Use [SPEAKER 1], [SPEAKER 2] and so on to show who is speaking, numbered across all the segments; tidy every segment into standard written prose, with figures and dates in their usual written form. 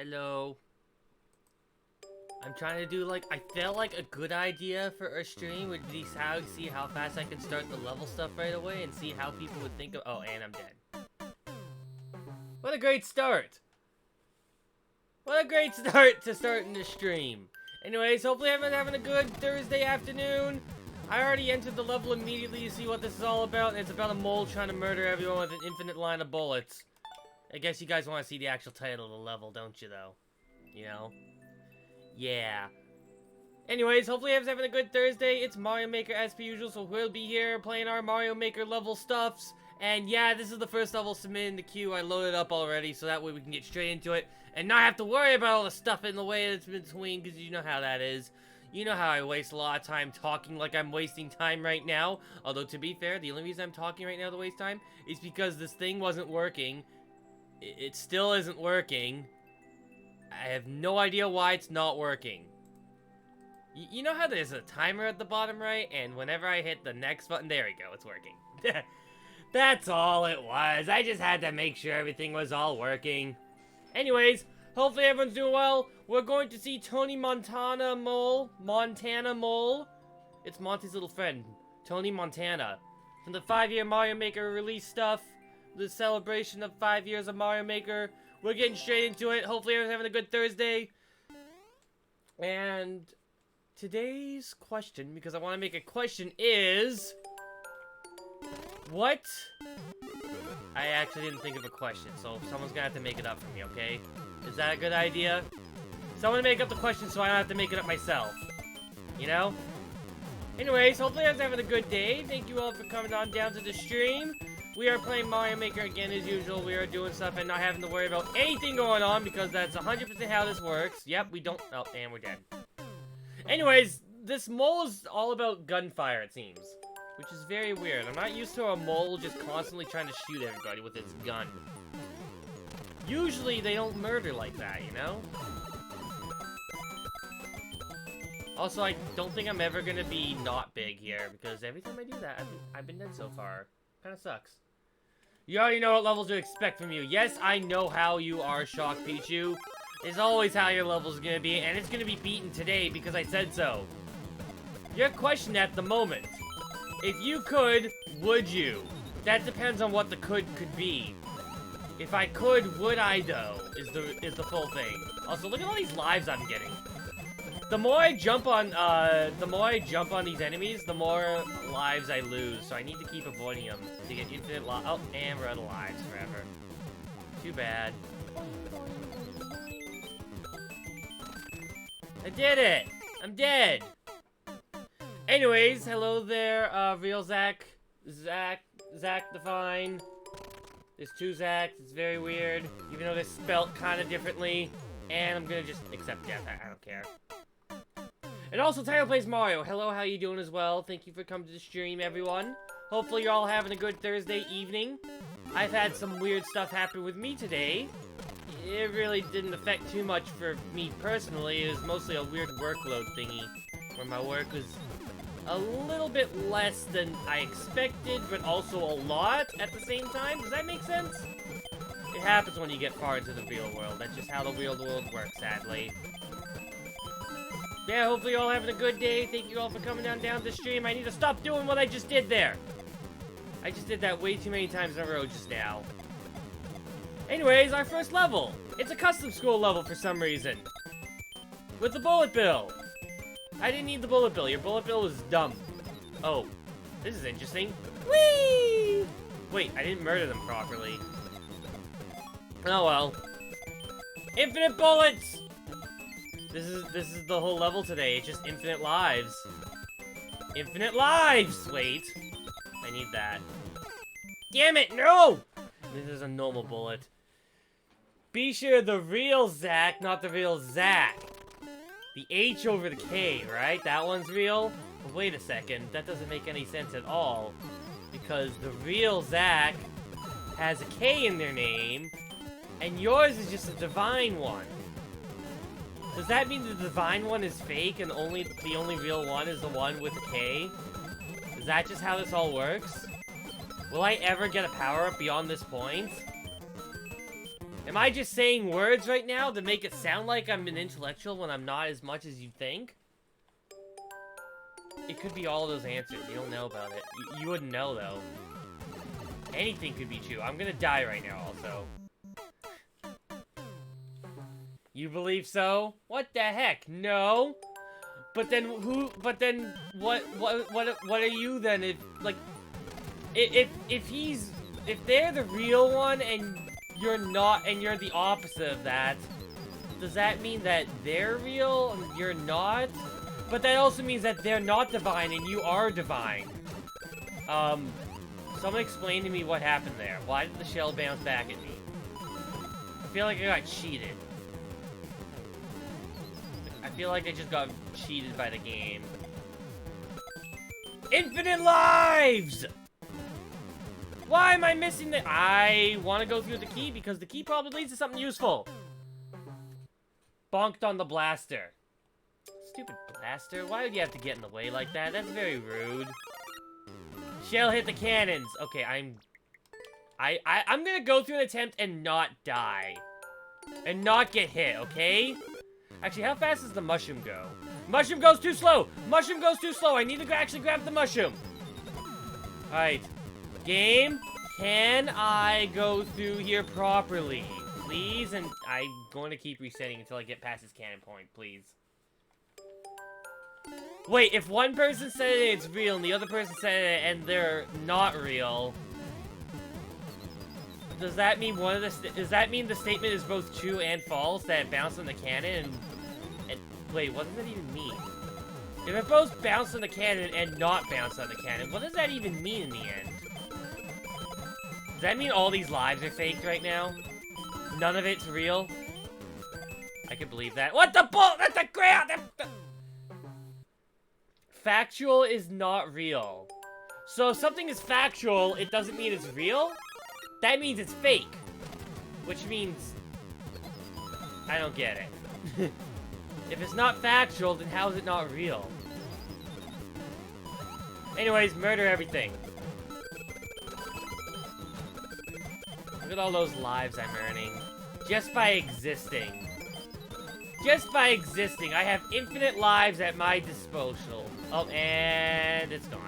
[SPEAKER 1] Hello. I'm trying to do I felt like a good idea for a stream would be see how fast I can start the level stuff right away and see how people would think of. Oh, and I'm dead. What a great start! What a great start to starting the stream. Anyways, hopefully everyone's having a good Thursday afternoon. I already entered the level immediately to see what this is all about, and it's about a mole trying to murder everyone with an infinite line of bullets. I guess you guys want to see the actual title of the level, don't you, though? You know? Yeah. Anyways, hopefully everyone's having a good Thursday. It's Mario Maker as per usual, so we'll be here playing our Mario Maker level stuffs. And yeah, this is the first level submitted in the queue. I loaded up already, so that way we can get straight into it. And not have to worry about all the stuff in the way that's in between, because you know how that is. You know how I waste a lot of time talking like I'm wasting time right now. Although, to be fair, the only reason I'm talking right now to waste time is because this thing wasn't working. It still isn't working. I have no idea why it's not working. You know how there's a timer at the bottom right? And whenever I hit the next button, there we go, it's working. That's all it was. I just had to make sure everything was all working. Anyways, hopefully everyone's doing well. We're going to see Tony Montana Mole. It's Monty's little friend, Tony Montana. From the 5-year Mario Maker release stuff. The celebration of 5 years of Mario Maker. We're getting straight into it. Hopefully everyone's having a good Thursday. And today's question, because I want to make a question, is... What? I actually didn't think of a question, so someone's gonna have to make it up for me, okay? Is that a good idea? Someone make up the question so I don't have to make it up myself. You know? Anyways, hopefully everyone's having a good day. Thank you all for coming on down to the stream. We are playing Mario Maker again as usual. We are doing stuff and not having to worry about anything going on because that's 100% how this works. Yep, we don't... Oh, and we're dead. Anyways, this mole is all about gunfire, it seems. Which is very weird. I'm not used to a mole just constantly trying to shoot everybody with its gun. Usually they don't murder like that, you know? Also, I don't think I'm ever gonna be not big here, because every time I do that, I've been dead so far. Kinda sucks. You already know what levels to expect from you. Yes, I know how you are, Shock Pichu. It's always how your level's gonna be, and it's gonna be beaten today because I said so. Your question at the moment. If you could, would you? That depends on what the could be. If I could, would I though? Is the full thing. Also, look at all these lives I'm getting. The more I jump on these enemies, the more lives I lose. So I need to keep avoiding them to get infinite lives. Oh, and we're out of lives forever. Too bad. I did it! I'm dead! Anyways, hello there, real Zach Define. There's two Zachs, it's very weird, even though they're spelt kind of differently. And I'm gonna just accept death, I don't care. And also, Tyler Plays Mario, hello, how you doing as well? Thank you for coming to the stream, everyone. Hopefully you're all having a good Thursday evening. I've had some weird stuff happen with me today. It really didn't affect too much for me personally, it was mostly a weird workload thingy. Where my work was a little bit less than I expected, but also a lot at the same time. Does that make sense? It happens when you get far into the real world. That's just how the real world works, sadly. Yeah, hopefully you're all having a good day. Thank you all for coming down the stream. I need to stop doing what I just did there. I just did that way too many times in a row just now. Anyways, our first level. It's a custom school level for some reason. With the bullet bill. I didn't need the bullet bill. Your bullet bill was dumb. Oh, this is interesting. Whee! Wait, I didn't murder them properly. Oh well. Infinite bullets! This is the whole level today. It's just infinite lives. Infinite lives! Wait. I need that. Damn it, no! This is a normal bullet. Be sure the real Zach, not the real Zach. The H over the K, right? That one's real? But wait a second, that doesn't make any sense at all. Because the real Zach has a K in their name, and yours is just a divine one. Does that mean the divine one is fake and the only real one is the one with the K? Is that just how this all works? Will I ever get a power-up beyond this point? Am I just saying words right now to make it sound like I'm an intellectual when I'm not as much as you think? It could be all of those answers. You don't know about it. You wouldn't know, though. Anything could be true. I'm gonna die right now, also. You believe so? What the heck? No. But then who? But then what are you then? If like, if they're the real one and you're not, and you're the opposite of that, does that mean that they're real and you're not? But that also means that they're not divine and you are divine. Someone explain to me what happened there. Why did the shell bounce back at me? I feel like I got cheated. I feel like I just got cheated by the game. Infinite lives! Why am I missing the... I want to go through the key because the key probably leads to something useful. Bonked on the blaster. Stupid blaster. Why would you have to get in the way like that? That's very rude. Shell hit the cannons. Okay, I'm gonna go through an attempt and not die. And not get hit, okay? Actually, how fast does the mushroom go? Mushroom goes too slow! Mushroom goes too slow! I need to actually grab the mushroom! Alright. Game, can I go through here properly? Please? And I'm going to keep resetting until I get past this cannon point, please. Wait, if one person said it's real and the other person said it and they're not real, does that mean does that mean the statement is both true and false, that it bounced on the cannon and wait, what does that even mean? If it both bounced on the cannon and not bounced on the cannon, what does that even mean in the end? Does that mean all these lives are faked right now? None of it's real? I can believe that. What the bull? That's the ground! Factual is not real. So if something is factual, it doesn't mean it's real? That means it's fake. Which means... I don't get it. If it's not factual, then how is it not real? Anyways, murder everything. Look at all those lives I'm earning. Just by existing. Just by existing, I have infinite lives at my disposal. Oh, and it's gone.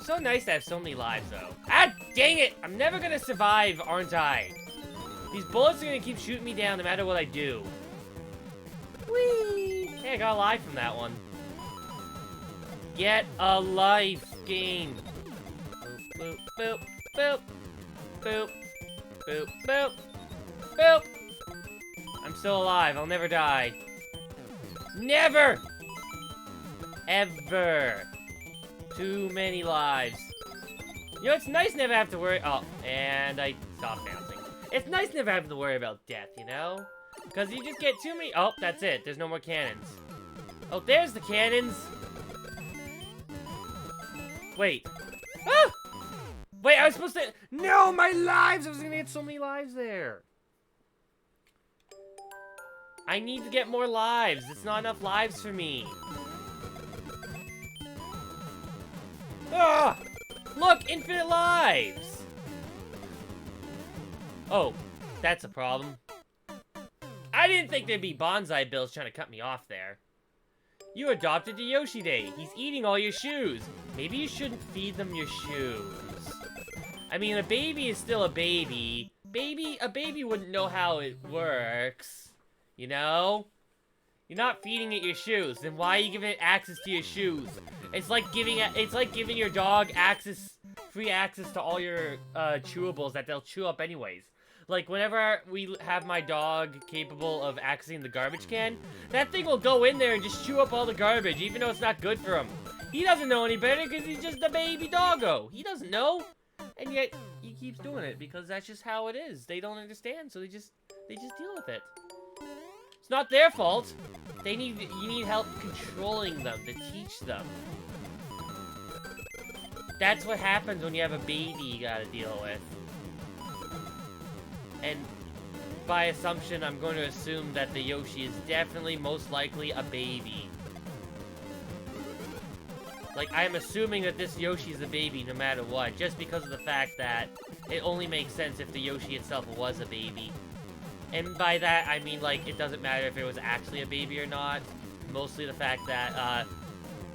[SPEAKER 1] So nice to have so many lives, though. Ah, dang it! I'm never gonna survive, aren't I? These bullets are gonna keep shooting me down no matter what I do. Whee! Hey, I got a life from that one. Get a life, game. Boop, boop, boop, boop, boop, boop, boop. I'm still alive. I'll never die. Never! Ever. Too many lives. You know, it's nice never have to worry. Oh, and I stopped bouncing. It's nice never having to worry about death, you know? Because you just get too many. Oh, that's it. There's no more cannons. Oh, there's the cannons. Wait. Ah! Wait, I was supposed to... No, my lives! I was gonna get so many lives there. I need to get more lives. It's not enough lives for me. Ah! Look, infinite lives! Oh, that's a problem. I didn't think there'd be bonsai bills trying to cut me off there. You adopted a Yoshide. He's eating all your shoes. Maybe you shouldn't feed them your shoes. I mean, a baby is still a baby. A baby wouldn't know how it works. You know? You're not feeding it your shoes. Then why are you giving it access to your shoes? It's like giving your dog free access to all your chewables that they'll chew up anyways. Like, whenever we have my dog capable of accessing the garbage can, that thing will go in there and just chew up all the garbage, even though it's not good for him. He doesn't know any better because he's just a baby doggo. He doesn't know. And yet, he keeps doing it because that's just how it is. They don't understand, so they just deal with it. It's not their fault. You need help controlling them, to teach them. That's what happens when you have a baby you gotta deal with. And by assumption, I'm going to assume that the Yoshi is definitely most likely a baby. Like, I'm assuming that this Yoshi's a baby no matter what, just because of the fact that it only makes sense if the Yoshi itself was a baby. And by that, I mean, like, it doesn't matter if it was actually a baby or not. Mostly the fact that,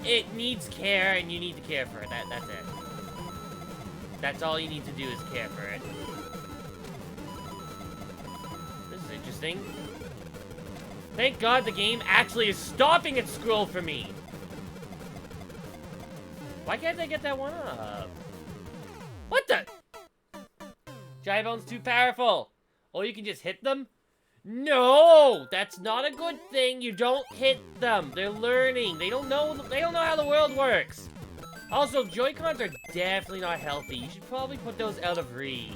[SPEAKER 1] it needs care, and you need to care for it. That's it. That's all you need to do is care for it. This is interesting. Thank God the game actually is stopping its scroll for me. Why can't I get that one up? What the? Gybone's too powerful. Oh, you can just hit them? No! That's not a good thing. You don't hit them. They're learning. They don't know how the world works. Also, Joy-Cons are definitely not healthy. You should probably put those out of reach.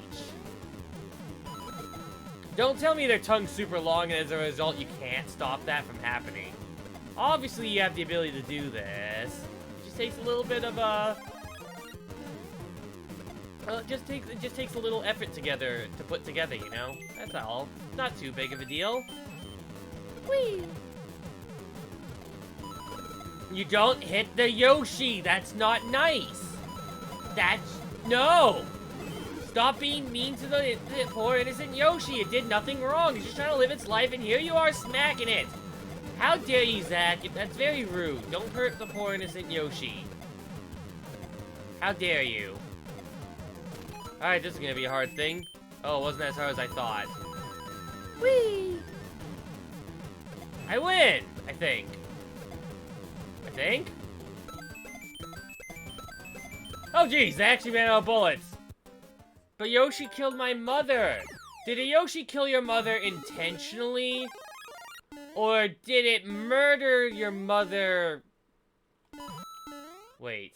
[SPEAKER 1] Don't tell me their tongue's super long and as a result you can't stop that from happening. Obviously you have the ability to do this. It just takes a little bit of it just takes a little effort to put together, you know? That's all. Not too big of a deal. Whee! You don't hit the Yoshi! That's not nice! No! Stop being mean to the poor innocent Yoshi. It did nothing wrong. It's just trying to live its life, and here you are smacking it. How dare you, Zach? That's very rude. Don't hurt the poor innocent Yoshi. How dare you? Alright, this is gonna be a hard thing. Oh, it wasn't as hard as I thought. Whee! I win! I think. Oh, geez, they actually ran out of bullets. But Yoshi killed my mother. Did a Yoshi kill your mother intentionally? Or did it murder your mother? Wait.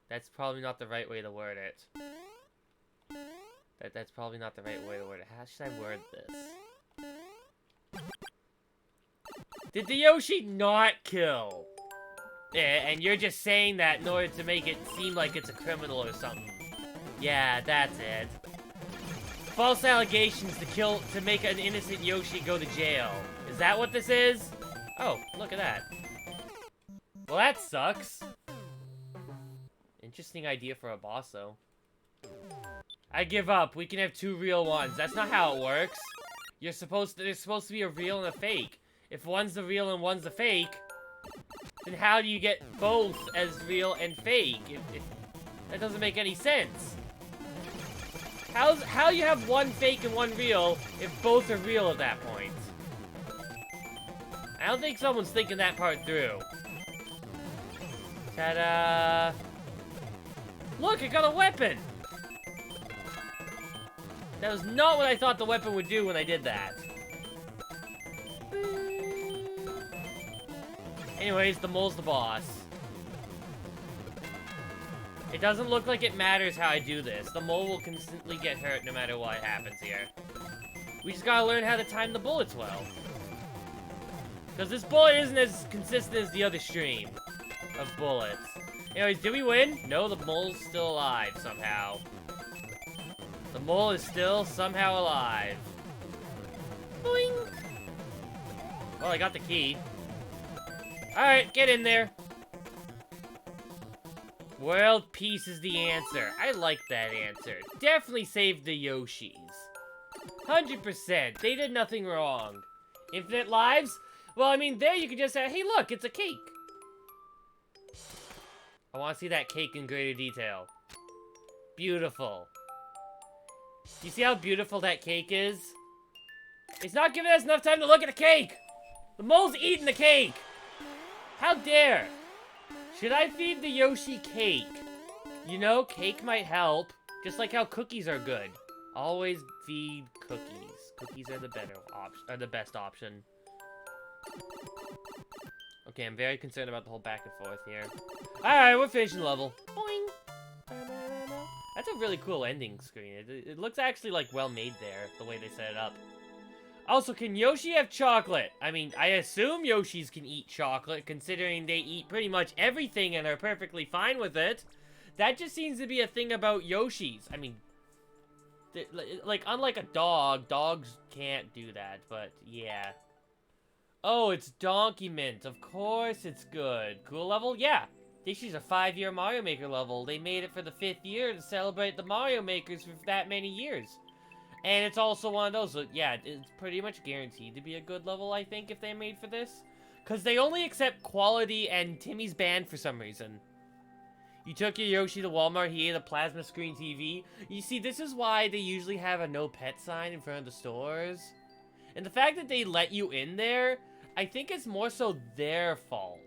[SPEAKER 1] That's probably not the right way to word it. That's probably not the right way to word it. How should I word this? Did the Yoshi not kill? Yeah, and you're just saying that in order to make it seem like it's a criminal or something. Yeah, that's it. False allegations to make an innocent Yoshi go to jail. Is that what this is? Oh, look at that. Well, that sucks. Interesting idea for a boss, though. I give up. We can have two real ones. That's not how it works. There's supposed to be a real and a fake. If one's the real and one's the fake, then how do you get both as real and fake? That doesn't make any sense. How you have one fake and one real if both are real at that point? I don't think someone's thinking that part through. Ta-da! Look, I got a weapon! That was not what I thought the weapon would do when I did that. Anyways, the mole's the boss. It doesn't look like it matters how I do this. The mole will constantly get hurt no matter what happens here. We just gotta learn how to time the bullets well. Because this bullet isn't as consistent as the other stream of bullets. Anyways, did we win? No, the mole's still alive somehow. The mole is still somehow alive. Boing! Well, I got the key. Alright, get in there. World peace is the answer. I like that answer. Definitely save the Yoshis. 100%. They did nothing wrong. Infinite lives? Well, I mean, there you could just say, hey, look, it's a cake. I want to see that cake in greater detail. Beautiful. You see how beautiful that cake is? It's not giving us enough time to look at the cake! The mole's eating the cake! How dare! Should I feed the Yoshi cake? You know, cake might help. Just like how cookies are good. Always feed cookies. Cookies are the best option. Okay, I'm very concerned about the whole back and forth here. Alright, we're finishing the level. Boing! That's a really cool ending screen. It looks actually, like, well made there, the way they set it up. Also, can Yoshi have chocolate? I mean, I assume Yoshis can eat chocolate, considering they eat pretty much everything and are perfectly fine with it. That just seems to be a thing about Yoshis. I mean, like, unlike a dog, dogs can't do that, but yeah. Oh, it's Donkey Mint. Of course it's good. Cool level? Yeah. This is a 5-year Mario Maker level. They made it for the 5th year to celebrate the Mario Makers for that many years. And it's also one of those, so yeah, it's pretty much guaranteed to be a good level, I think, if they made for this. Because they only accept quality, and Timmy's banned for some reason. You took your Yoshi to Walmart, he ate a plasma screen TV. You see, this is why they usually have a no pet sign in front of the stores. And the fact that they let you in there, I think it's more so their fault.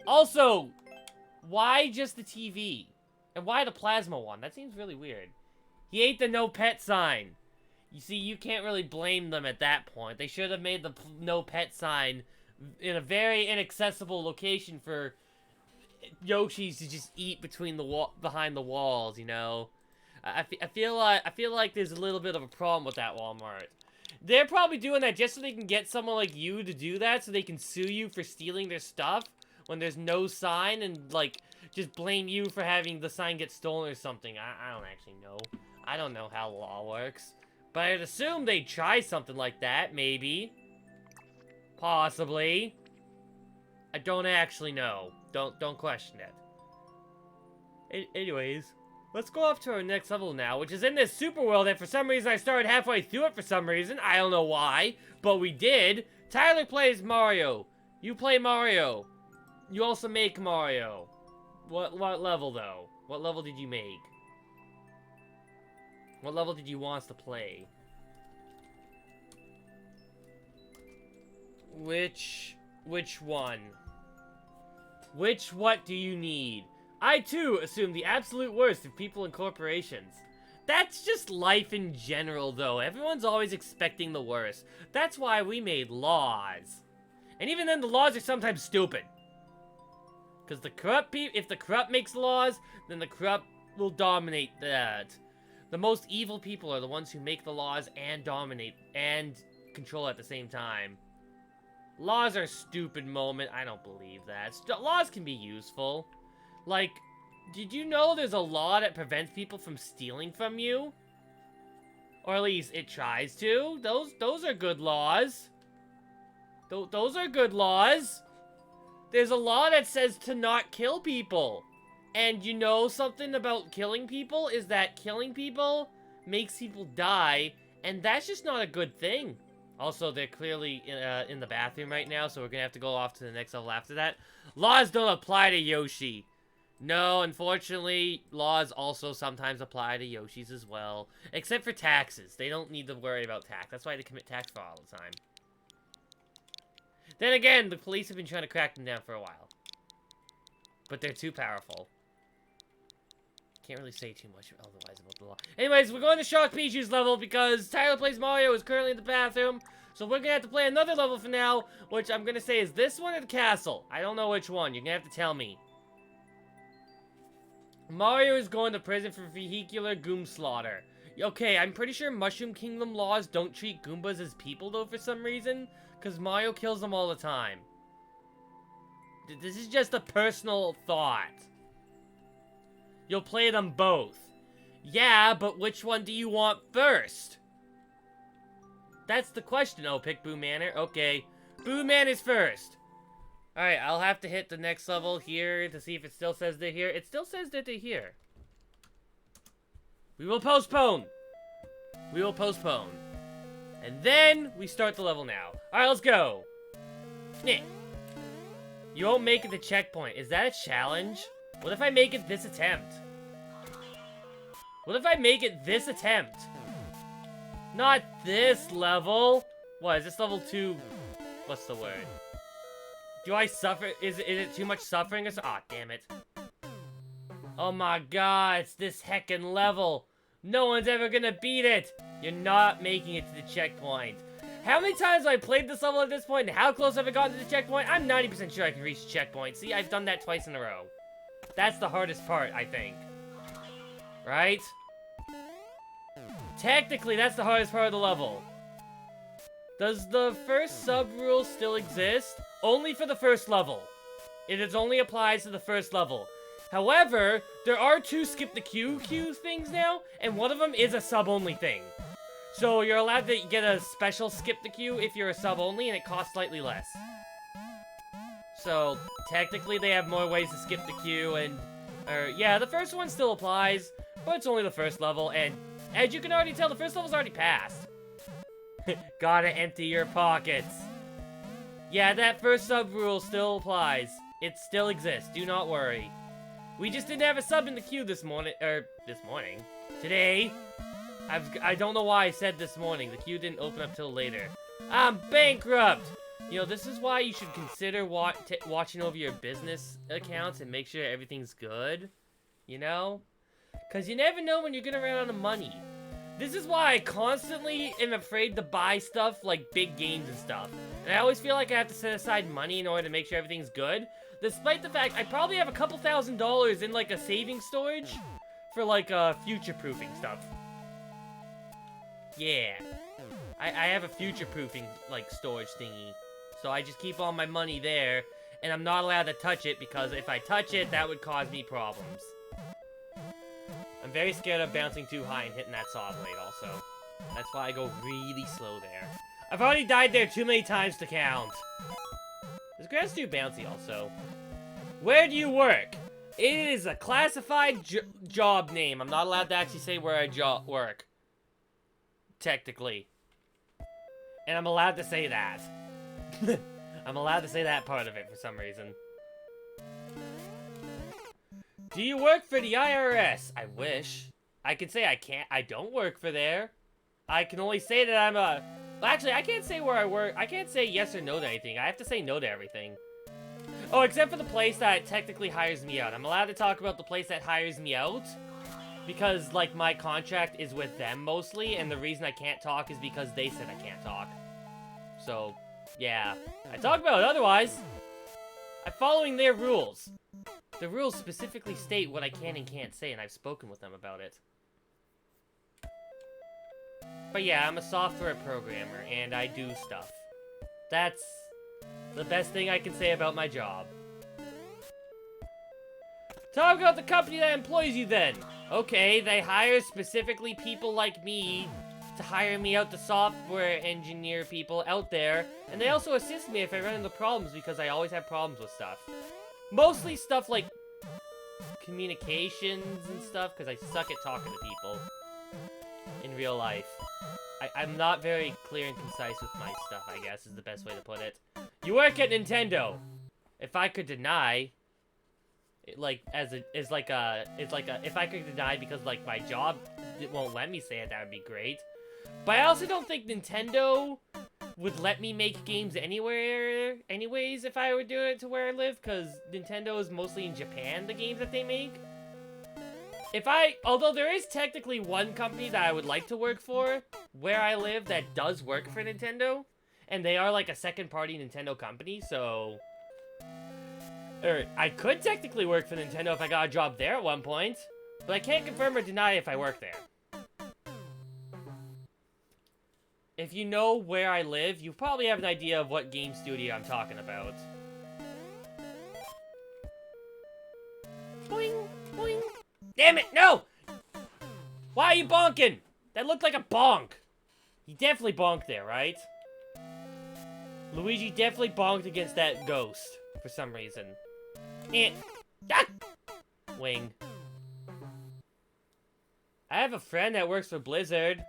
[SPEAKER 1] Also, why just the TV? And why the plasma one? That seems really weird. He ate the no pet sign. You see, you can't really blame them at that point. They should have made the no pet sign in a very inaccessible location for Yoshis to just eat between the behind the walls, you know. I feel like there's a little bit of a problem with that Walmart. They're probably doing that just so they can get someone like you to do that, so they can sue you for stealing their stuff when there's no sign, and like just blame you for having the sign get stolen or something. I don't actually know. I don't know how law works, but I'd assume they'd try something like that, maybe, possibly. I don't actually know. Don't question it. Anyways, let's go off to our next level now, which is in this super world, and for some reason I started halfway through it for some reason. I don't know why, but we did. Tyler plays Mario. You play Mario. You also make Mario. What level, though? What level did you make? What level did you want us to play? Which one? What do you need? I, too, assume the absolute worst of people and corporations. That's just life in general, though. Everyone's always expecting the worst. That's why we made laws. And even then, the laws are sometimes stupid. Because the corrupt if the corrupt makes laws, then the corrupt will dominate that. The most evil people are the ones who make the laws and dominate and control at the same time. Laws are a stupid moment. I don't believe that. Laws can be useful. Like, did you know there's a law that prevents people from stealing from you? Or at least it tries to. Those are good laws. Those are good laws. There's a law that says to not kill people. And you know something about killing people is that killing people makes people die, and that's just not a good thing. Also, they're clearly in the bathroom right now, so we're gonna have to go off to the next level after that. Laws don't apply to Yoshi. No, unfortunately, laws also sometimes apply to Yoshis as well. Except for taxes. They don't need to worry about tax. That's why they commit tax fraud all the time. Then again, the police have been trying to crack them down for a while. But they're too powerful. Can't really say too much otherwise about the law. Anyways, we're going to Shock Pichu's level because Tyler Plays Mario is currently in the bathroom. So we're going to have to play another level for now, which I'm going to say is this one or the castle. I don't know which one. You're going to have to tell me. Mario is going to prison for vehicular goom slaughter. Okay, I'm pretty sure Mushroom Kingdom laws don't treat Goombas as people, though, for some reason. Because Mario kills them all the time. This is just a personal thought. You'll play them both. Yeah, but which one do you want first? That's the question. Oh, pick Boo Manor. Okay. Boo Manor's first. Alright, I'll have to hit the next level here to see if it still says they're here. It still says that they're here. We will postpone. We will postpone. And then we start the level now. Alright, let's go. Yeah. You won't make it to checkpoint. Is that a challenge? What if I make it this attempt? What if I make it this attempt? Not this level. What, is this level 2? What's the word? Do I suffer? Is it too much suffering or so? Aw, damn it. Oh my god, it's this heckin' level. No one's ever gonna beat it. You're not making it to the checkpoint. How many times have I played this level at this point, and how close have I gotten to the checkpoint? I'm 90% sure I can reach the checkpoint. See, I've done that twice in a row. That's the hardest part, I think. Right? Technically, that's the hardest part of the level. Does the first sub-rule still exist? Only for the first level. It is only applies to the first level. However, there are 2 skip the queue things now, and one of them is a sub-only thing. So you're allowed to get a special skip the queue if you're a sub-only, and it costs slightly less. So, technically they have more ways to skip the queue, and... yeah, the first one still applies, but it's only the first level, and as you can already tell, the first level's already passed. Gotta empty your pockets. Yeah, that first sub rule still applies. It still exists, do not worry. We just didn't have a sub in the queue this morning, today. I don't know why I said this morning. The queue didn't open up till later. I'm bankrupt! You know, this is why you should consider watching over your business accounts and make sure everything's good. You know? Because you never know when you're gonna run out of money. This is why I constantly am afraid to buy stuff like big games and stuff. And I always feel like I have to set aside money in order to make sure everything's good. Despite the fact I probably have a couple $1,000s in like a saving storage for like future-proofing stuff. Yeah. I have a future-proofing like storage thingy. So I just keep all my money there, and I'm not allowed to touch it because if I touch it, that would cause me problems. I'm very scared of bouncing too high and hitting that saw blade also. That's why I go really slow there. I've already died there too many times to count. This grass too bouncy also. Where do you work? It is a classified job name. I'm not allowed to actually say where I work. Technically. And I'm allowed to say that. I'm allowed to say that part of it for some reason. Do you work for the IRS? I wish. I could say I don't work for there. I can only say that I'm a... Well, actually, I can't say where I work. I can't say yes or no to anything. I have to say no to everything. Oh, except for the place that technically hires me out. I'm allowed to talk about the place that hires me out. Because, like, my contract is with them mostly. And the reason I can't talk is because they said I can't talk. So, yeah. I talk about it otherwise. I'm following their rules. The rules specifically state what I can and can't say, and I've spoken with them about it. But yeah, I'm a software programmer, and I do stuff. That's the best thing I can say about my job. Talk about the company that employs you then. Okay, they hire specifically people like me to hire me out to software engineer people out there, and they also assist me if I run into problems because I always have problems with stuff. Mostly stuff like communications and stuff, because I suck at talking to people in real life. I'm not very clear and concise with my stuff, I guess, is the best way to put it. You work at Nintendo. If I could deny, if I could deny because, like, my job won't let me say it, that would be great. But I also don't think Nintendo would let me make games anywhere anyways if I would do it to where I live, because Nintendo is mostly in Japan, the games that they make. Although there is technically one company that I would like to work for where I live that does work for Nintendo, and they are like a second-party Nintendo company, so... I could technically work for Nintendo if I got a job there at one point, but I can't confirm or deny if I work there. If you know where I live, you probably have an idea of what game studio I'm talking about. Boing! Boing! Damn it, no! Why are you bonking? That looked like a bonk. He definitely bonked there, right? Luigi definitely bonked against that ghost for some reason. Ah! Wing. I have a friend that works for Blizzard.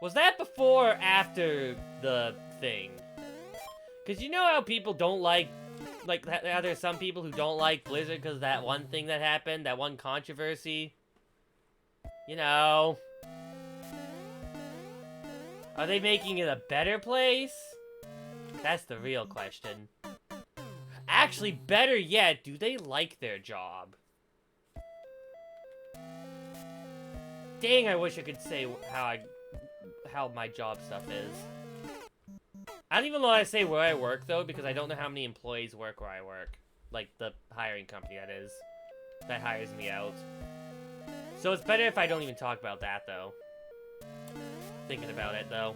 [SPEAKER 1] Was that before or after the thing? Because you know how people don't like how there's some people who don't like Blizzard because of that one thing that happened, that one controversy? You know. Are they making it a better place? That's the real question. Actually, better yet, do they like their job? Dang, I wish I could say how my job stuff is. I don't even know how to say where I work, though, because I don't know how many employees work where I work. Like, the hiring company, that is. That hires me out. So it's better if I don't even talk about that, though. Thinking about it, though.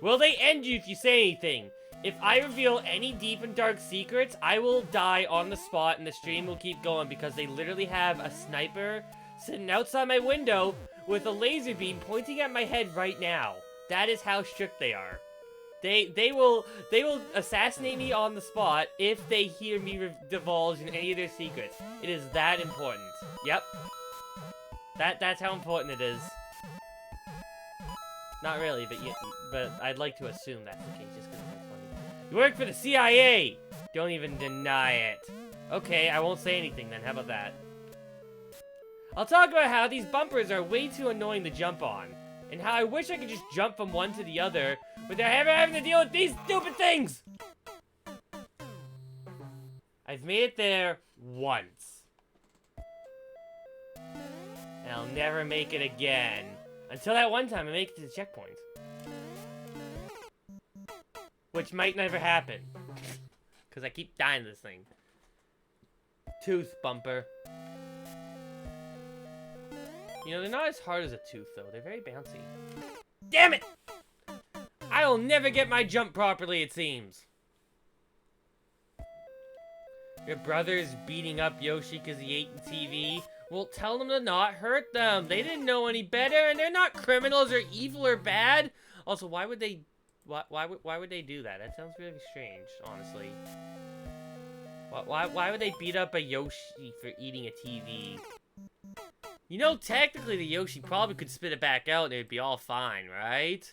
[SPEAKER 1] Will they end you if you say anything? If I reveal any deep and dark secrets, I will die on the spot and the stream will keep going because they literally have a sniper sitting outside my window with a laser beam pointing at my head right now. That is how strict they are. They will assassinate me on the spot if they hear me divulge in any of their secrets. It is that important. Yep. That's how important it is. Not really, but I'd like to assume that's the case just because it's funny. You work for the CIA! Don't even deny it. Okay, I won't say anything then. How about that? I'll talk about how these bumpers are way too annoying to jump on. And how I wish I could just jump from one to the other without ever having to deal with these stupid things! I've made it there once. And I'll never make it again. Until that one time I make it to the checkpoint. Which might never happen. Because I keep dying to this thing. Tooth bumper. You know, they're not as hard as a tooth, though. They're very bouncy. Damn it! I'll never get my jump properly, it seems. Your brother's beating up Yoshi because he ate the TV. Well, tell them to not hurt them. They didn't know any better, and they're not criminals or evil or bad. Also, why would they... Why would they do that? That sounds really strange, honestly. Why would they beat up a Yoshi for eating a TV? You know, technically the Yoshi probably could spit it back out and it'd be all fine, right?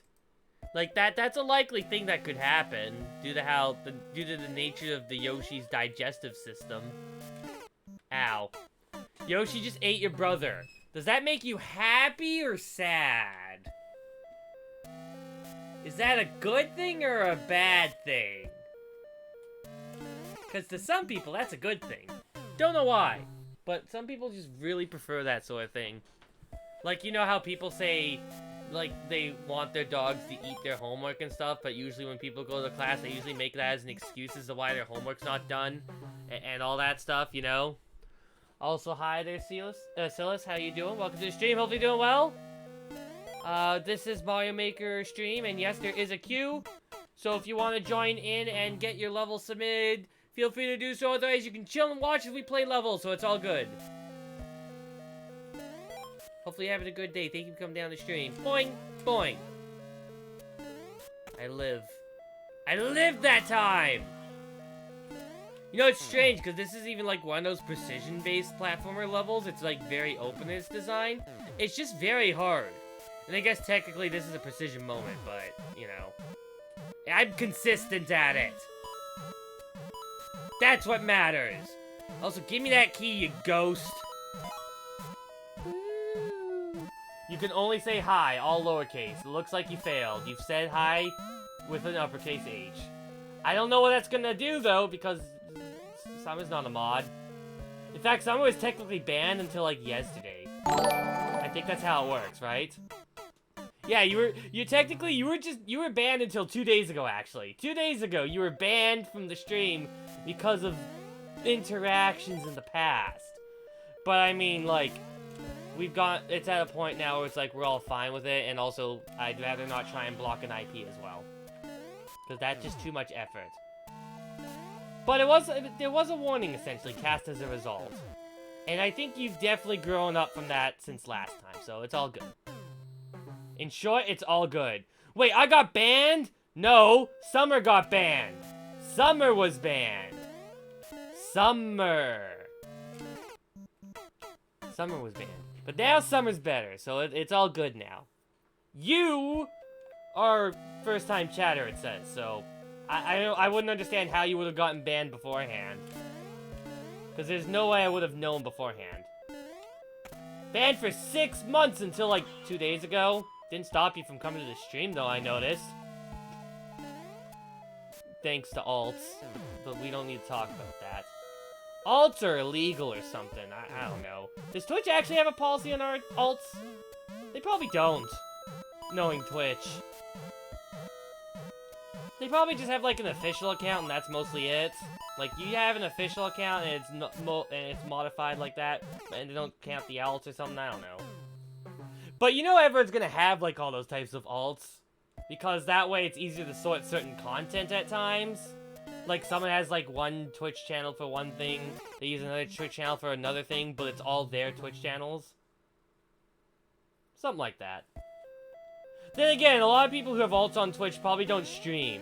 [SPEAKER 1] Like, that's a likely thing that could happen due to the nature of the Yoshi's digestive system. Ow. Yoshi just ate your brother. Does that make you happy or sad? Is that a good thing or a bad thing? Because to some people, that's a good thing. Don't know why. But some people just really prefer that sort of thing. Like, you know how people say, like, they want their dogs to eat their homework and stuff, but usually when people go to class, they usually make that as an excuse as to why their homework's not done, and all that stuff, you know? Also, hi there, Silas, how you doing? Welcome to the stream, hopefully doing well. This is Mario Maker stream, and yes, there is a queue, so if you want to join in and get your level submitted, feel free to do so. Otherwise, you can chill and watch as we play levels, so it's all good. Hopefully you're having a good day. Thank you for coming down the stream. Boing! Boing! I live that time! You know, it's strange, because this is even, like, one of those precision-based platformer levels. It's, like, very open in its design. It's just very hard. And I guess, technically, this is a precision moment, but, you know. I'm consistent at it. That's what matters. Also, give me that key, you ghost. You can only say hi, all lowercase. It looks like you failed. You've said hi with an uppercase H. I don't know what that's gonna do, though, because Summer's not a mod. In fact, Summer was technically banned until, like, yesterday. I think that's how it works, right? Yeah, you were banned until 2 days ago, actually. 2 days ago, you were banned from the stream because of interactions in the past. But, I mean, like, it's at a point now where it's like, we're all fine with it, and also, I'd rather not try and block an IP as well. Because that's just too much effort. But there was a warning, essentially, cast as a result. And I think you've definitely grown up from that since last time, so it's all good. In short, it's all good. Wait, I got banned? No, Summer got banned. Summer was banned. Summer was banned. But now Summer's better, so it's all good now. You are first-time chatter, it says, so I wouldn't understand how you would have gotten banned beforehand. Because there's no way I would have known beforehand. Banned for 6 months until, like, 2 days ago. Didn't stop you from coming to the stream, though, I noticed. Thanks to alts. But we don't need to talk about that. Alts are illegal or something. I don't know. Does Twitch actually have a policy on our alts? They probably don't. Knowing Twitch. They probably just have, like, an official account, and that's mostly it. Like, you have an official account, and it's modified like that, and they don't count the alts or something, I don't know. But you know everyone's gonna have, like, all those types of alts. Because that way it's easier to sort certain content at times. Like, someone has, like, one Twitch channel for one thing, they use another Twitch channel for another thing, but it's all their Twitch channels. Something like that. Then again, a lot of people who have alts on Twitch probably don't stream.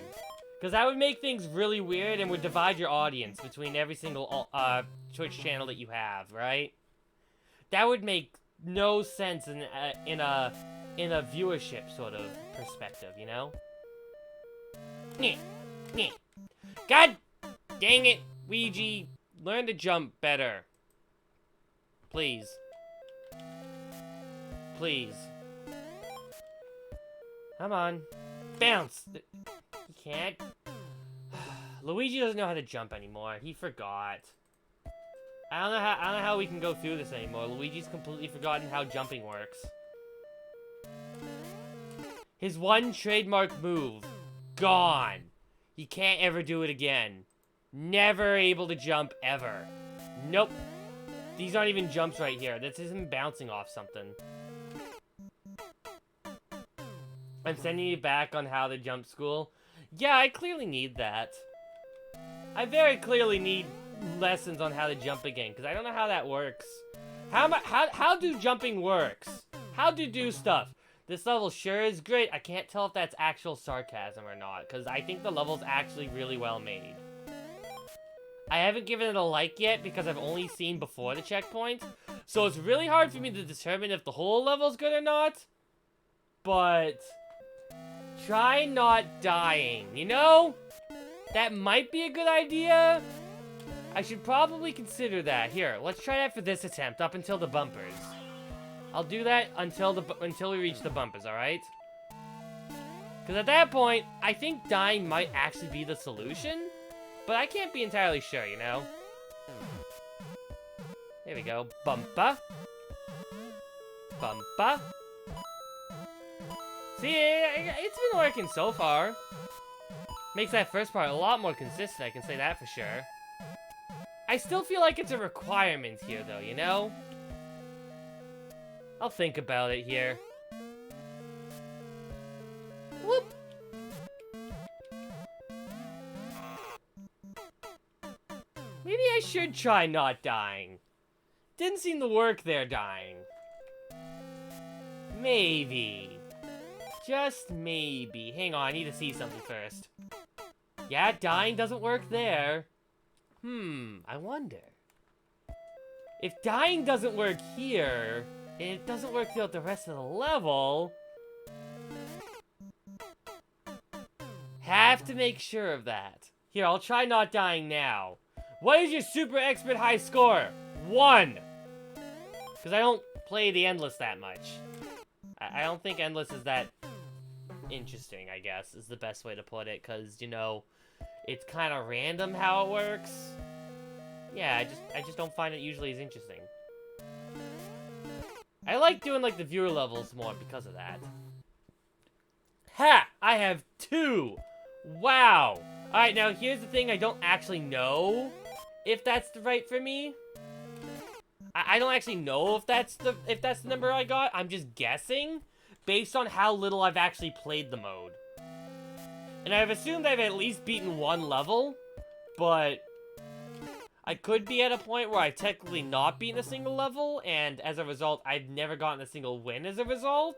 [SPEAKER 1] Because that would make things really weird and would divide your audience between every single Twitch channel that you have, right? That would make no sense in a viewership sort of perspective, you know? God dang it, Ouija. Learn to jump better. Please. Please. Come on. Bounce! He can't. Luigi doesn't know how to jump anymore. He forgot. I don't know how we can go through this anymore. Luigi's completely forgotten how jumping works. His one trademark move. Gone. He can't ever do it again. Never able to jump ever. Nope. These aren't even jumps right here. This is him bouncing off something. I'm sending you back on how to jump school. Yeah, I clearly need that. I very clearly need lessons on how to jump again, because I don't know how that works. How do jumping works? How to do stuff? This level sure is great. I can't tell if that's actual sarcasm or not, because I think the level's actually really well made. I haven't given it a like yet, because I've only seen before the checkpoint, so it's really hard for me to determine if the whole level's good or not. But try not dying, you know? That might be a good idea. I should probably consider that. Here, let's try that for this attempt, up until the bumpers. I'll do that until we reach the bumpers, alright? Because at that point, I think dying might actually be the solution. But I can't be entirely sure, you know? There we go. Bumpa. Bumpa. See, it's been working so far. Makes that first part a lot more consistent, I can say that for sure. I still feel like it's a requirement here, though, you know? I'll think about it here. Whoop! Maybe I should try not dying. Didn't seem to work there, dying. Maybe. Just maybe. Hang on, I need to see something first. Yeah, dying doesn't work there. I wonder. If dying doesn't work here, and it doesn't work throughout the rest of the level, have to make sure of that. Here, I'll try not dying now. What is your super expert high score? 1! Because I don't play the Endless that much. I don't think Endless is that interesting, I guess, is the best way to put it. Because, you know, it's kind of random how it works. Yeah, I just don't find it usually as interesting. I like doing, like, the viewer levels more because of that. Ha! I have 2! Wow! Alright, now here's the thing, I don't actually know if that's the right for me. I don't actually know if that's the number I got. I'm just guessing based on how little I've actually played the mode. And I've assumed I've at least beaten 1 level, but I could be at a point where I've technically not beaten a single level, and as a result, I've never gotten a single win as a result.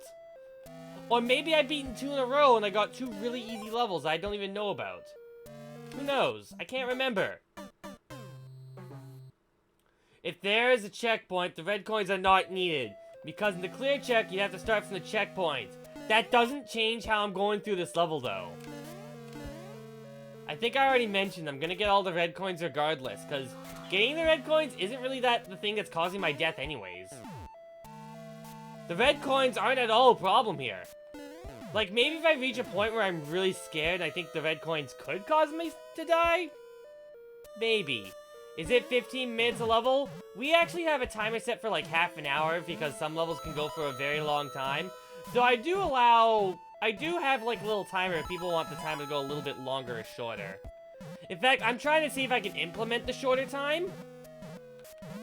[SPEAKER 1] Or maybe I've beaten 2 in a row and I got 2 really easy levels I don't even know about. Who knows? I can't remember. If there is a checkpoint, the red coins are not needed. Because in the clear check, you have to start from the checkpoint. That doesn't change how I'm going through this level, though. I think I already mentioned I'm gonna get all the red coins regardless, because getting the red coins isn't really the thing that's causing my death anyways. The red coins aren't at all a problem here. Like, maybe if I reach a point where I'm really scared, I think the red coins could cause me to die? Maybe. Is it 15 minutes a level? We actually have a timer set for like half an hour because some levels can go for a very long time. So I do have like a little timer if people want the time to go a little bit longer or shorter. In fact, I'm trying to see if I can implement the shorter time.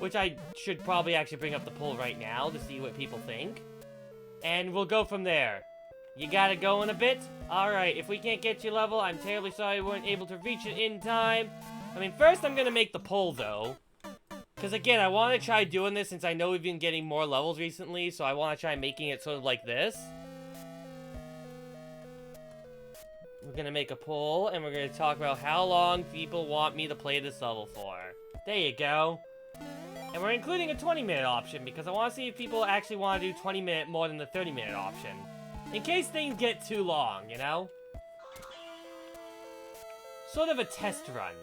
[SPEAKER 1] Which I should probably actually bring up the poll right now to see what people think. And we'll go from there. You got it going a bit? Alright, if we can't get you level, I'm terribly sorry we weren't able to reach it in time. I mean, first I'm gonna make the poll, though. Because, again, I want to try doing this since I know we've been getting more levels recently, so I want to try making it sort of like this. We're gonna make a poll, and we're gonna talk about how long people want me to play this level for. There you go. And we're including a 20-minute option, because I want to see if people actually want to do 20-minute more than the 30-minute option. In case things get too long, you know? Sort of a test run.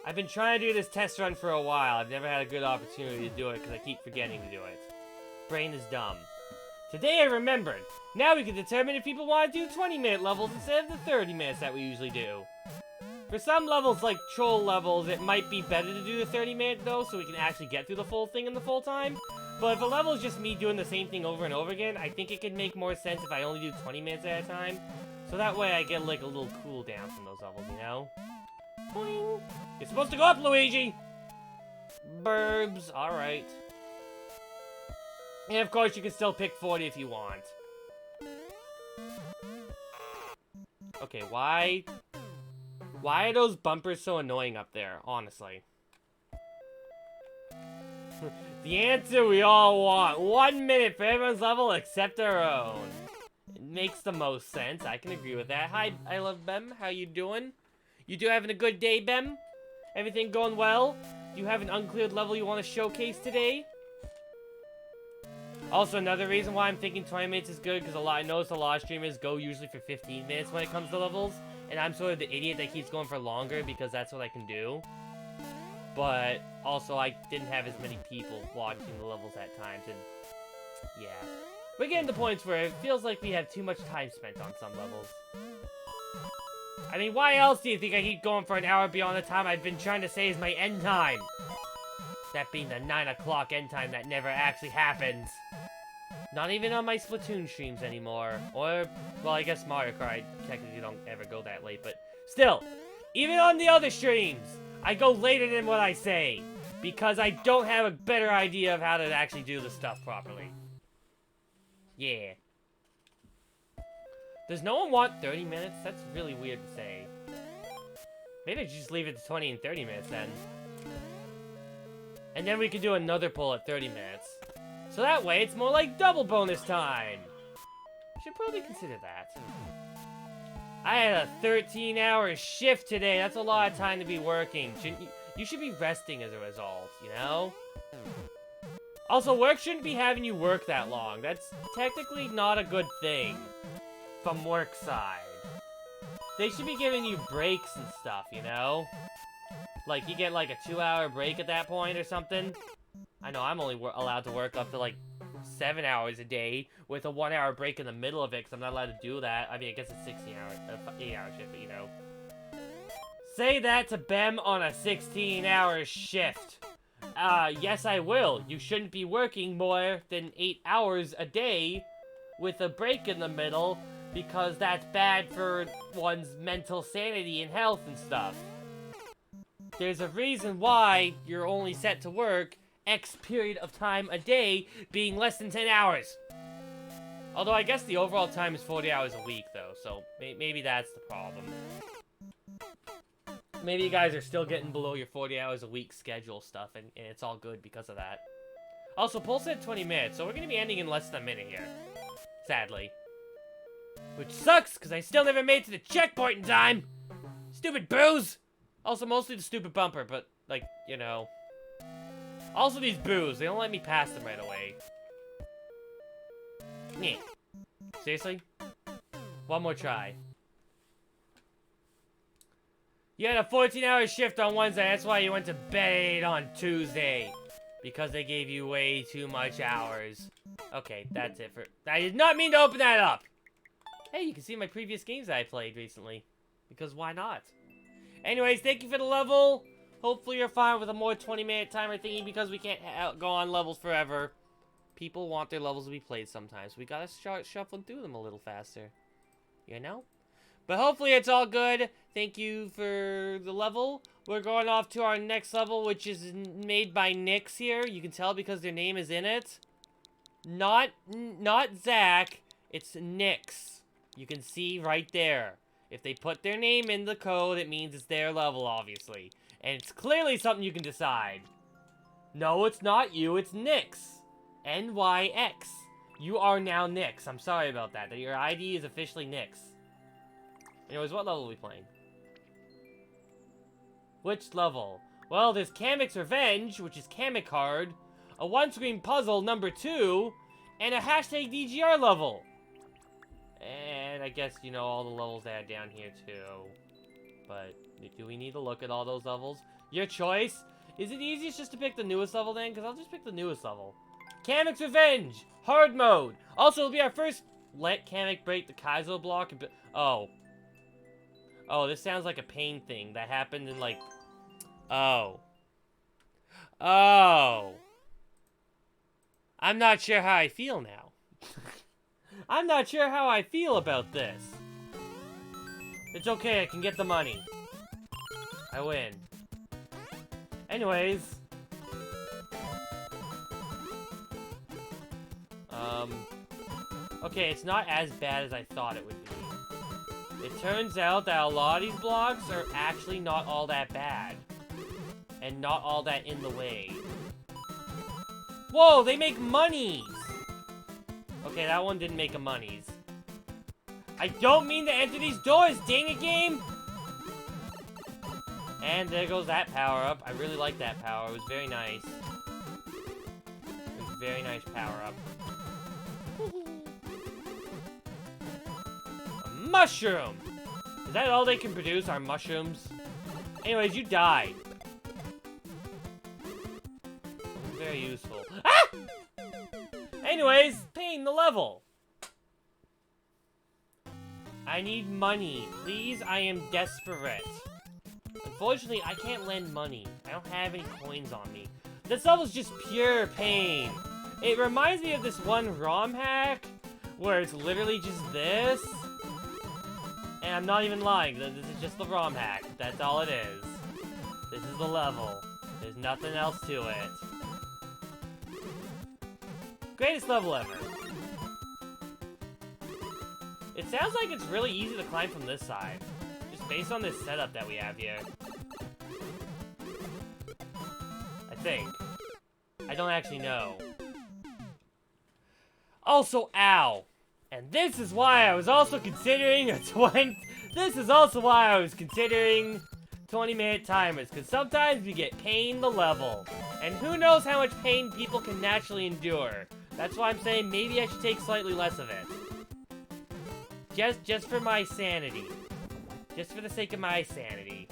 [SPEAKER 1] I've been trying to do this test run for a while. I've never had a good opportunity to do it, because I keep forgetting to do it. Brain is dumb. Today I remembered. Now we can determine if people want to do 20-minute levels instead of the 30 minutes that we usually do. For some levels, like troll levels, it might be better to do the 30-minute though, so we can actually get through the full thing in the full time. But if a level is just me doing the same thing over and over again, I think it could make more sense if I only do 20 minutes at a time. So that way I get like a little cool down from those levels, you know? Boing. You're supposed to go up, Luigi! Burbs, alright. And of course you can still pick 40 if you want. Okay, why are those bumpers so annoying up there, honestly? The answer we all want. 1 minute for everyone's level except our own. It makes the most sense. I can agree with that. Hi, I love Bem. How you doing? You two having a good day, Bem? Everything going well? Do you have an uncleared level you want to showcase today? Also, another reason why I'm thinking 20 minutes is good, because I notice a lot of streamers go usually for 15 minutes when it comes to levels. And I'm sort of the idiot that keeps going for longer because that's what I can do. But also, I didn't have as many people watching the levels at times, and yeah. We're getting to points where it feels like we have too much time spent on some levels. I mean, why else do you think I keep going for an hour beyond the time I've been trying to say is my end time? That being the 9 o'clock end time that never actually happens. Not even on my Splatoon streams anymore. Or, well, I guess Mario Kart, I technically don't ever go that late, but still, even on the other streams, I go later than what I say, because I don't have a better idea of how to actually do the stuff properly. Yeah. Does no one want 30 minutes? That's really weird to say. Maybe I should just leave it to 20 and 30 minutes then. And then we can do another poll at 30 minutes. So that way, it's more like double bonus time. Should probably consider that. I had a 13-hour shift today. That's a lot of time to be working. You should be resting as a result, you know? Also, work shouldn't be having you work that long. That's technically not a good thing. From work side. They should be giving you breaks and stuff, you know? Like, you get like a 2-hour break at that point or something. I know I'm only allowed to work up to like 7 hours a day with a 1-hour break in the middle of it because I'm not allowed to do that. I mean, I guess it's 8-hour shift, but you know. Say that to Bem on a 16-hour shift. Yes I will. You shouldn't be working more than 8 hours a day with a break in the middle because that's bad for one's mental sanity and health and stuff. There's a reason why you're only set to work X period of time a day, being less than 10 hours. Although I guess the overall time is 40 hours a week, though, so maybe that's the problem. Maybe you guys are still getting below your 40 hours a week schedule stuff, and it's all good because of that. Also, Pulse said 20 minutes, so we're going to be ending in less than a minute here. Sadly. Which sucks, because I still never made it to the checkpoint in time! Stupid boos! Also, mostly the stupid bumper, but, like, you know. Also, these boos, they don't let me pass them right away. Meh. Seriously? One more try. You had a 14-hour shift on Wednesday, that's why you went to bed 8 on Tuesday. Because they gave you way too much hours. Okay, that's it for... I did not mean to open that up! Hey, you can see my previous games that I played recently. Because why not? Anyways, thank you for the level. Hopefully you're fine with a more 20-minute timer thingy because we can't go on levels forever. People want their levels to be played sometimes. We gotta start shuffling through them a little faster. You know? But hopefully it's all good. Thank you for the level. We're going off to our next level, which is made by Nyx here. You can tell because their name is in it. Not Zach. It's Nyx. You can see right there. If they put their name in the code, it means it's their level, obviously. And it's clearly something you can decide. No, it's not you, it's Nyx. N-Y-X. You are now Nyx. I'm sorry about that. Your ID is officially Nyx. Anyways, what level are we playing? Which level? Well, there's Kamek's Revenge, which is Kamek card, a one-screen puzzle number 2, and a hashtag DGR level. And I guess, you know, all the levels they had down here, too. But do we need to look at all those levels? Your choice. Is it easiest just to pick the newest level, then? Because I'll just pick the newest level. Kamek's Revenge! Hard mode! Also, it'll be our first let Kamek break the Kaizo block. Oh. Oh, this sounds like a pain thing that happened in, like... Oh. Oh. I'm not sure how I feel now. I'm not sure how I feel about this. It's okay, I can get the money. I win. Anyways. Okay, it's not as bad as I thought it would be. It turns out that a lot of these blocks are actually not all that bad. And not all that in the way. Whoa, they make monies! Okay, that one didn't make a monies. I don't mean to enter these doors, dang it, game! And there goes that power-up. I really like that power. It was very nice. It was a very nice power-up. A mushroom! Is that all they can produce, are mushrooms? Anyways, you died. Very useful. Ah! Anyways, paying the level. I need money. Please, I am desperate. Unfortunately, I can't lend money. I don't have any coins on me. This level's just pure pain. It reminds me of this one ROM hack where it's literally just this. And I'm not even lying. This is just the ROM hack. That's all it is. This is the level. There's nothing else to it. Greatest level ever. It sounds like it's really easy to climb from this side. Just based on this setup that we have here. I think. I don't actually know. Also, ow! And this is why I was also considering a 20-minute timers, because sometimes we get pain the level. And who knows how much pain people can naturally endure. That's why I'm saying maybe I should take slightly less of it. Just for my sanity. Just for the sake of my sanity.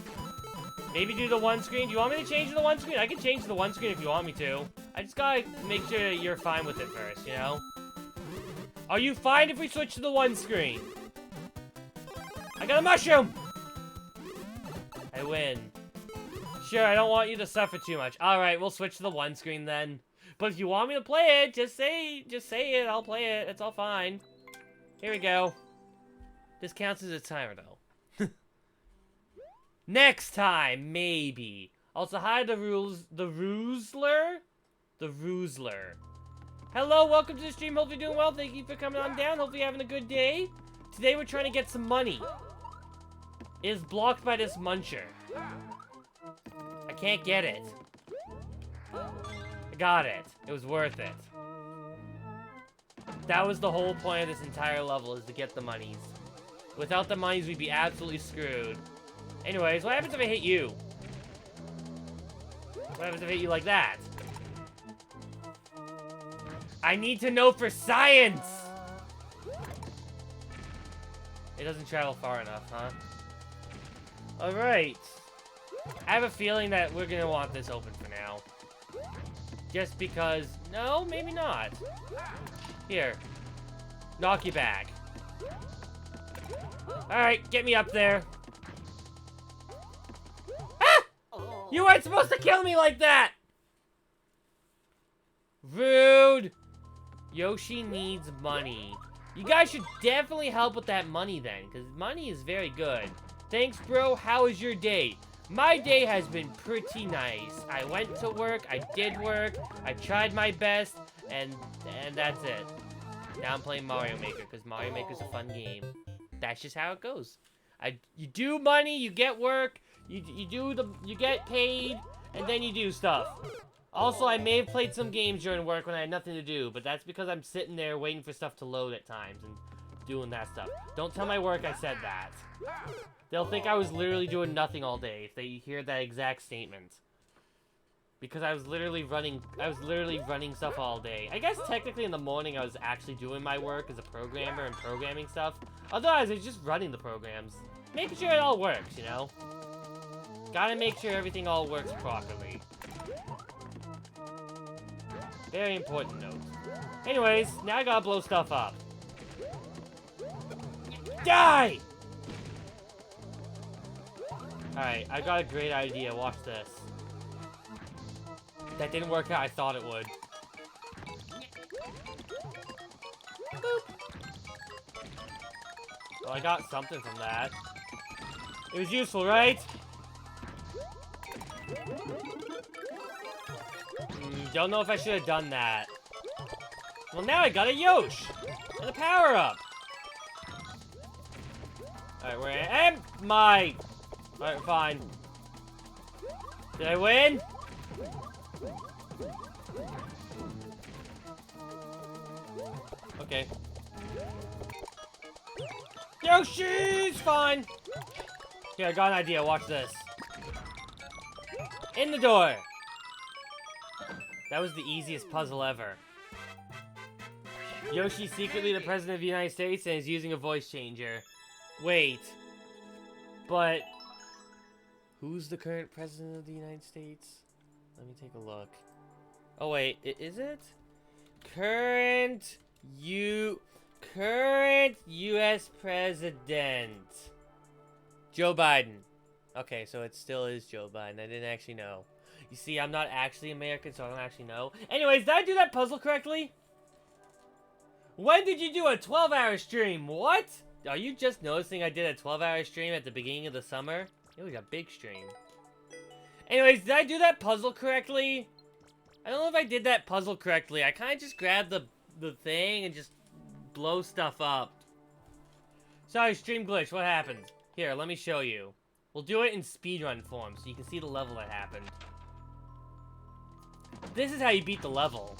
[SPEAKER 1] Maybe do the one screen. Do you want me to change to the one screen? I can change to the one screen if you want me to. I just gotta make sure you're fine with it first, you know? Are you fine if we switch to the one screen? I got a mushroom! I win. Sure, I don't want you to suffer too much. Alright, we'll switch to the one screen then. But if you want me to play it, just say it. I'll play it. It's all fine. Here we go. This counts as a timer, though. Next time, maybe. Also, hi, the Roozler? The Roozler. Hello, welcome to the stream. Hope you're doing well. Thank you for coming on down. Hope you're having a good day. Today, we're trying to get some money. It is blocked by this muncher. I can't get it. I got it. It was worth it. That was the whole point of this entire level, is to get the monies. Without the monies, we'd be absolutely screwed. Anyways, what happens if I hit you? What happens if I hit you like that? I need to know for science! It doesn't travel far enough, huh? Alright. I have a feeling that we're gonna want this open for now. Just because... No, maybe not. Here. Knock you back. Alright, get me up there. Ah! You weren't supposed to kill me like that! Rude! Yoshi needs money. You guys should definitely help with that money then, because money is very good. Thanks, bro. How was your day? My day has been pretty nice. I went to work, I did work, I tried my best, and that's it. Now I'm playing Mario Maker, because Mario Maker's a fun game. That's just how it goes. You do money, you get work, you get paid, and then you do stuff. Also, I may have played some games during work when I had nothing to do, but that's because I'm sitting there waiting for stuff to load at times and doing that stuff. Don't tell my work I said that. They'll think I was literally doing nothing all day if they hear that exact statement. Because I was literally running stuff all day. I guess technically in the morning I was actually doing my work as a programmer and programming stuff. Otherwise, I was just running the programs. Making sure it all works, you know? Gotta make sure everything all works properly. Very important note. Anyways, now I gotta blow stuff up. Die! Alright, I got a great idea. Watch this. That didn't work out I thought it would. Boop. Well, I got something from that. It was useful, right? Don't know if I should have done that. Well, now I got a Yosh! And a power-up! Alright, where am I? Alright, fine. Did I win? Okay. Yoshi's fine! Here, I got an idea. Watch this. In the door! That was the easiest puzzle ever. Yoshi's secretly the president of the United States and is using a voice changer. Wait. But... who's the current president of the United States? Let me take a look. Oh wait, is it? Current U.S. President. Joe Biden. Okay, so it still is Joe Biden. I didn't actually know. You see, I'm not actually American, so I don't actually know. Anyways, did I do that puzzle correctly? When did you do a 12-hour stream? What? Are you just noticing I did a 12-hour stream at the beginning of the summer? It was a big stream. Anyways, did I do that puzzle correctly? I don't know if I did that puzzle correctly. I kind of just grabbed the thing and just blow stuff up. Sorry, stream glitch. What happened? Here, let me show you. We'll do it in speedrun form so you can see the level that happened. This is how you beat the level.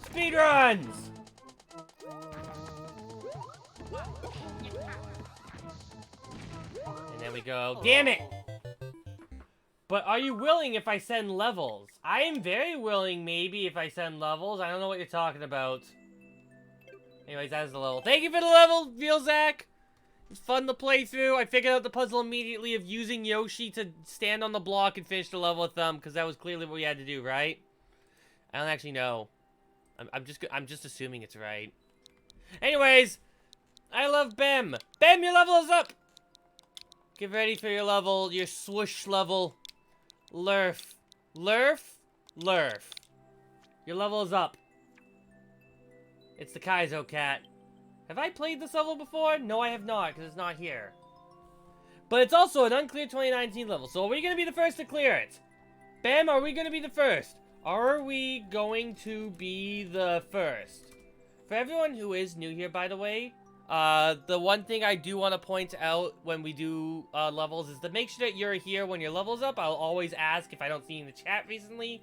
[SPEAKER 1] Speedruns! And then we go, damn it! But are you willing if I send levels? I am very willing, maybe, if I send levels. I don't know what you're talking about. Anyways, that is the level. Thank you for the level, Vielzak! It's fun to play through. I figured out the puzzle immediately of using Yoshi to stand on the block and finish the level with them, because that was clearly what we had to do, right? I don't actually know. I'm just assuming it's right. Anyways, I love Bem. Bem, your level is up! Get ready for your level, your swoosh level. Lurf. Lurf? Lurf. Your level is up. It's the Kaizo cat. Have I played this level before? No, I have not, because it's not here. But it's also an unclear 2019 level, so are we going to be the first to clear it? Bam, are we going to be the first? Are we going to be the first? For everyone who is new here, by the way, the one thing I do want to point out when we do levels is to make sure that you're here when your level's up. I'll always ask if I don't see you in the chat recently.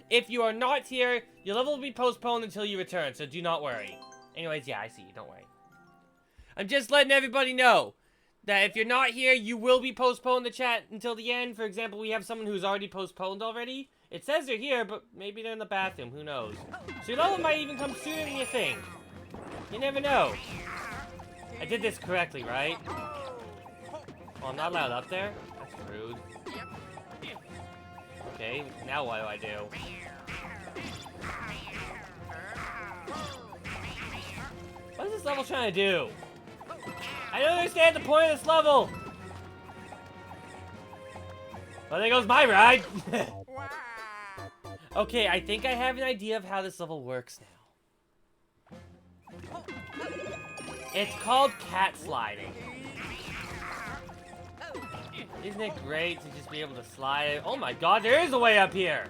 [SPEAKER 1] If you are not here, your level will be postponed until you return, so do not worry. Anyways, yeah, I see you. Don't worry. I'm just letting everybody know that if you're not here, you will be postponed the chat until the end. For example, we have someone who's already postponed already. It says they're here, but maybe they're in the bathroom. Who knows? So your level might even come sooner than you think. You never know. I did this correctly, right? Oh, I'm not allowed up there? That's rude. Okay, now what do I do? What is this level trying to do? I don't understand the point of this level! Well, there goes my ride! Okay, I think I have an idea of how this level works now. It's called cat sliding. Isn't it great to just be able to slide? Oh my god, there is a way up here!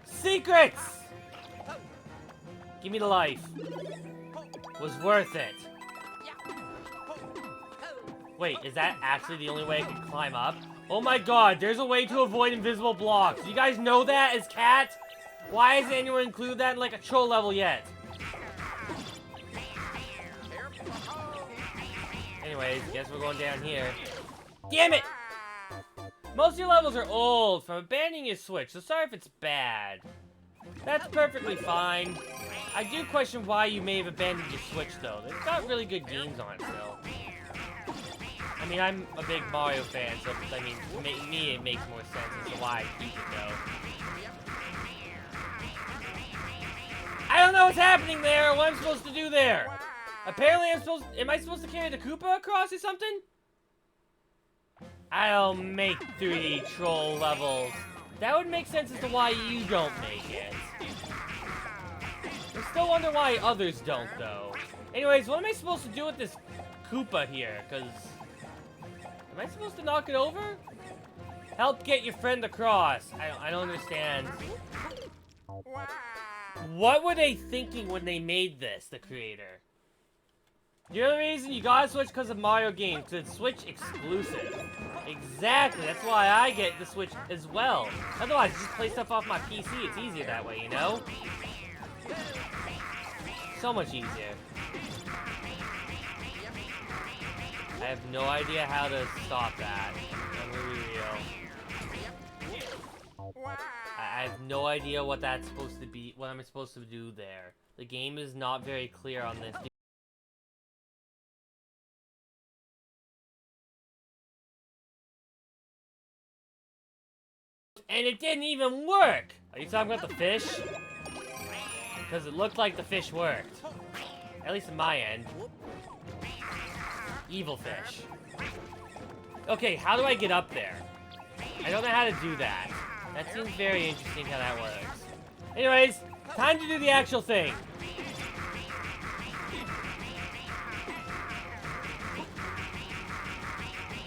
[SPEAKER 1] Secrets! Give me the life. Was worth it. Wait, is that actually the only way I can climb up? Oh my god, there's a way to avoid invisible blocks. You guys know that as cat? Why hasn't anyone included that in like a troll level yet? Anyways, guess we're going down here. Damn it! Most of your levels are old from abandoning your Switch, so sorry if it's bad. That's perfectly fine. I do question why you may have abandoned your Switch, though. They've got really good games on it still. I mean, I'm a big Mario fan, so, I mean, to me, it makes more sense as to why I keep it, though. I don't know what's happening there, or what I'm supposed to do there. Apparently, am I supposed to carry the Koopa across or something? I don't make 3D troll levels. That would make sense as to why you don't make it. I still wonder why others don't, though. Anyways, what am I supposed to do with this Koopa here? Because... am I supposed to knock it over? Help get your friend across. I don't understand. What were they thinking when they made this, the creator? The only reason you got a Switch because of Mario games, because it's Switch exclusive. Exactly, that's why I get the Switch as well. Otherwise, just play stuff off my PC, it's easier that way, you know? So much easier. I have no idea how to stop that. I'm gonna be real. I have no idea what that's supposed to be, what I'm supposed to do there. The game is not very clear on this. And it didn't even work! Are you talking about the fish? Because it looked like the fish worked. At least in my end. Evil fish. Okay, how do I get up there? I don't know how to do that. That seems very interesting how that works. Anyways, time to do the actual thing.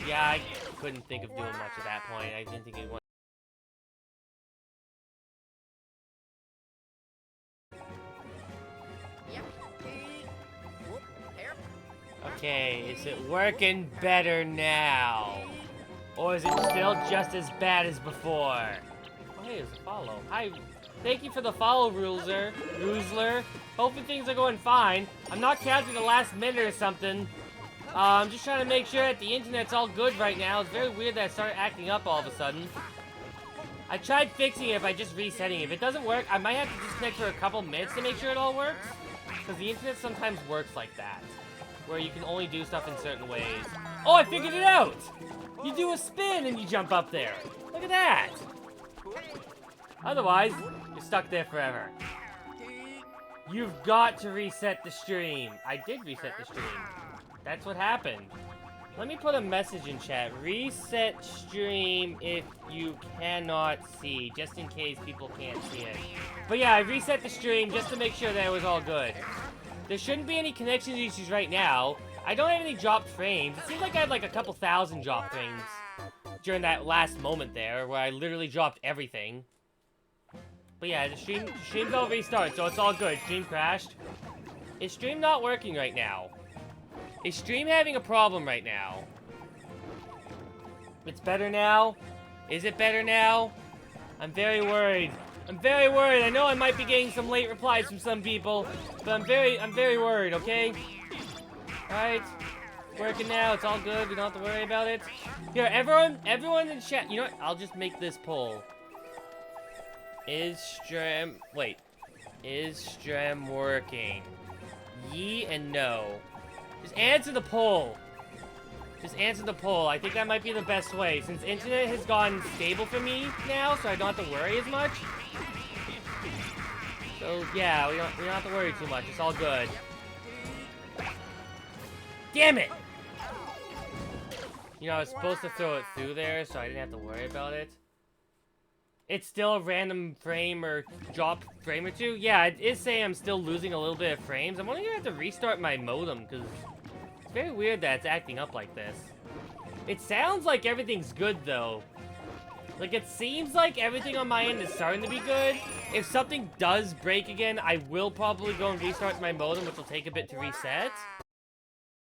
[SPEAKER 1] Yeah, I couldn't think of doing much at that point. I didn't think it was. Okay, is it working better now? Or is it still just as bad as before? Oh, hey, there's a follow. Hi, thank you for the follow, Roozler. Hopefully things are going fine. I'm not counting the last minute or something. I'm just trying to make sure that the internet's all good right now. It's very weird that I started acting up all of a sudden. I tried fixing it by just resetting it. If it doesn't work, I might have to disconnect for a couple minutes to make sure it all works. Because the internet sometimes works like that. Where you can only do stuff in certain ways. Oh, I figured it out! You do a spin and you jump up there. Look at that! Otherwise, you're stuck there forever. You've got to reset the stream. I did reset the stream. That's what happened. Let me put a message in chat. Reset stream if you cannot see, just in case people can't see it. But yeah, I reset the stream just to make sure that it was all good. There shouldn't be any connection issues right now. I don't have any dropped frames. It seems like I had like a couple thousand dropped frames during that last moment there, where I literally dropped everything. But yeah, the stream's all restarted, so it's all good. Stream crashed. Is stream not working right now? Is stream having a problem right now? It's better now? Is it better now? I'm very worried. I'm very worried. I know I might be getting some late replies from some people, but I'm very worried, okay? Alright. Working now, it's all good, we don't have to worry about it. Here, everyone in chat, you know what? I'll just make this poll. Is stream working? Ye and no. Just answer the poll. Just answer the poll. I think that might be the best way, since internet has gone stable for me now, so I don't have to worry as much. So yeah, we don't have to worry too much. It's all good. Damn it! You know, I was supposed to throw it through there, so I didn't have to worry about it. It's still a random frame or drop frame or two. Yeah, it is saying I'm still losing a little bit of frames. I'm only gonna have to restart my modem because it's very weird that it's acting up like this. It sounds like everything's good though. Like, it seems like everything on my end is starting to be good. If something does break again, I will probably go and restart my modem, which will take a bit to reset.